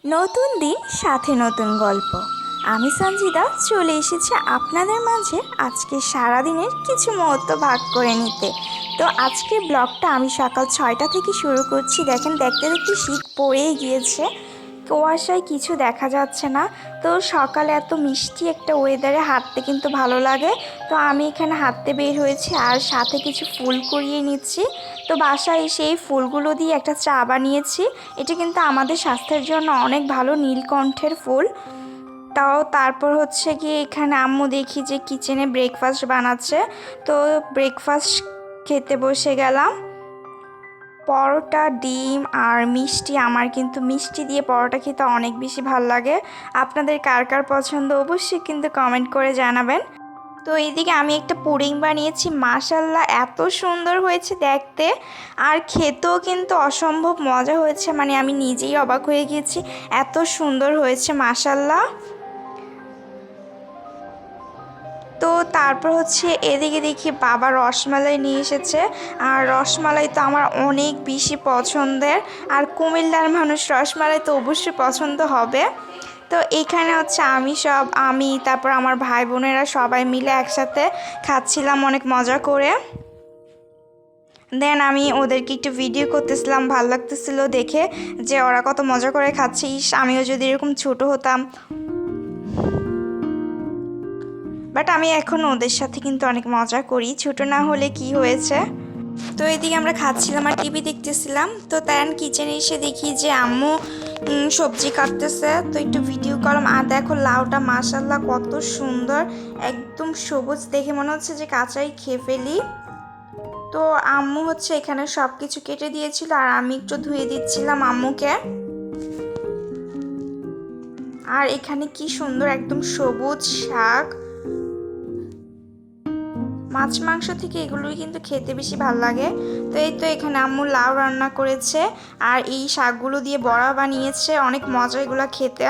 নতুন দিন সাথে নতুন গল্প। আমি সঞ্জিদা চলে এসেছি আপনাদের মাঝে আজকে সারাদিনের কিছু মুহূর্ত ভাগ করে নিতে। তো আজকের ব্লগটা আমি সকাল 6টা থেকে শুরু করছি। দেখেন দেখতে দেখতে শীত পড়েই গিয়েছে, কুয়াশায় কিছু দেখা যাচ্ছে না। তো সকালে এত মিষ্টি একটা ওয়েদারে হাঁটতে কিন্তু ভালো লাগে। তো আমি এখানে হাঁটতে বের হয়েছি আর সাথে কিছু ফুল কুড়িয়ে নিচ্ছি। তো বাসায় এসে এই ফুলগুলো দিয়ে একটা চা বানিয়েছি। এটা কিন্তু আমাদের স্বাস্থ্যের জন্য অনেক ভালো, নীলকণ্ঠের ফুল। তারপর হচ্ছে কি এখানে আম্মু দেখি যে কিচেনে ব্রেকফাস্ট বানাচ্ছে। তো ব্রেকফাস্ট খেতে বসে গেলাম। পরোটা, ডিম আর মিষ্টি। আমার কিন্তু মিষ্টি দিয়ে পরোটা খেতে অনেক বেশি ভালো লাগে। আপনাদের কার কার পছন্দ অবশ্যই কিন্তু কমেন্ট করে জানাবেন। তো এইদিকে আমি একটা পুডিং বানিয়েছি, মাশাল্লাহ এত সুন্দর হয়েছে দেখতে, আর খেতেও কিন্তু অসম্ভব মজা হয়েছে। মানে আমি নিজেই অবাক হয়ে গিয়েছি, এত সুন্দর হয়েছে মাশাল্লাহ। তো তারপর হচ্ছে এদিকে দেখি বাবা রসমালাই নিয়ে এসেছে, আর রসমালাই তো আমার অনেক বেশি পছন্দের, আর কুমিল্লার মানুষ রসমালাই তো অবশ্যই পছন্দ হবে। তো এখানে হচ্ছে আমি তারপর আমার ভাই বোনেরা সবাই মিলে একসাথে খাচ্ছিলাম অনেক মজা করে। দেন আমি ওদেরকে একটু ভিডিও করতেছিলাম, ভালো লাগতেছিল দেখে যে ওরা কত মজা করে খাচ্ছে। আমিও যদি এরকম ছোট হতাম। বাট আমি এখন ওদের সাথে কিন্তু অনেক মজা করি, ছোট না হলে কি হয়েছে। তো এদিকে আমরা খাচ্ছিলাম আর টিভি দেখতেছিলাম। তো তার কিচেনে এসে দেখি যে আম্মু সবজি কাটতেছে, তো একটু ভিডিও করলাম। আর দেখো লাউটা মাশাল্লাহ কত সুন্দর, একদম সবুজ, দেখে মনে হচ্ছে যে কাঁচাই খেয়ে ফেলি। তো আম্মু হচ্ছে এখানে সব কিছু কেটে দিয়েছিল আর আমি একটু ধুয়ে দিচ্ছিলাম আম্মুকে। আর এখানে কি সুন্দর একদম সবুজ শাক। মাছ মাংস থেকে এগুলোই কিন্তু খেতে বেশি ভালো লাগে। তো এই তো এখানে আম্মু লাউ রান্না করেছে আর এই শাকগুলো দিয়ে বড়া বানিয়েছে, অনেক মজা এগুলো খেতে।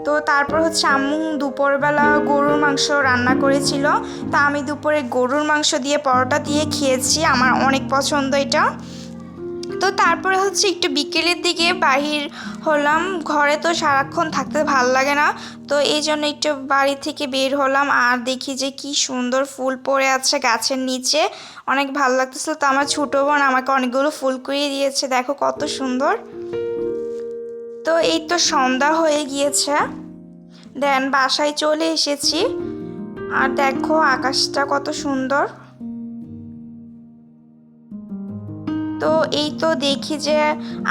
তো তারপর হচ্ছে আম্মু দুপুরবেলা গরুর মাংস রান্না করেছিল। তো আমি দুপুরে গরুর মাংস দিয়ে পরোটা দিয়ে খেয়েছি, আমার অনেক পছন্দ এটা। তো তারপরে হচ্ছে একটু বিকেলের দিকে বাহির হলাম, ঘরে তো সারাক্ষণ থাকতে ভালো লাগে না। তো এই জন্য একটু বাড়ি থেকে বের হলাম আর দেখি যে কি সুন্দর ফুল পড়ে আছে গাছের নিচে, অনেক ভালো লাগতেছিল। তো আমার ছোটো বোন আমাকে অনেকগুলো ফুল কুড়িয়ে দিয়েছে, দেখো কত সুন্দর। তো এই তো সন্ধ্যা হয়ে গিয়েছে, দেন বাসায় চলে এসেছি। আর দেখো আকাশটা কত সুন্দর। তো এই তো দেখি যে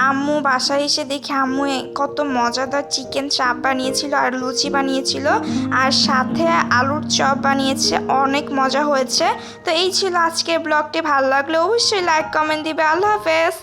আম্মু বাসায় এসে দেখি আম্মু কত মজাদার চিকেন চাপ বানিয়েছিল আর লুচি বানিয়েছিল, আর সাথে আলুর চপ বানিয়েছে, অনেক মজা হয়েছে। তো এই ছিল আজকের ব্লগটি, ভালো লাগলে অবশ্যই লাইক কমেন্ট দিবে। আল্লাহ হাফেজ।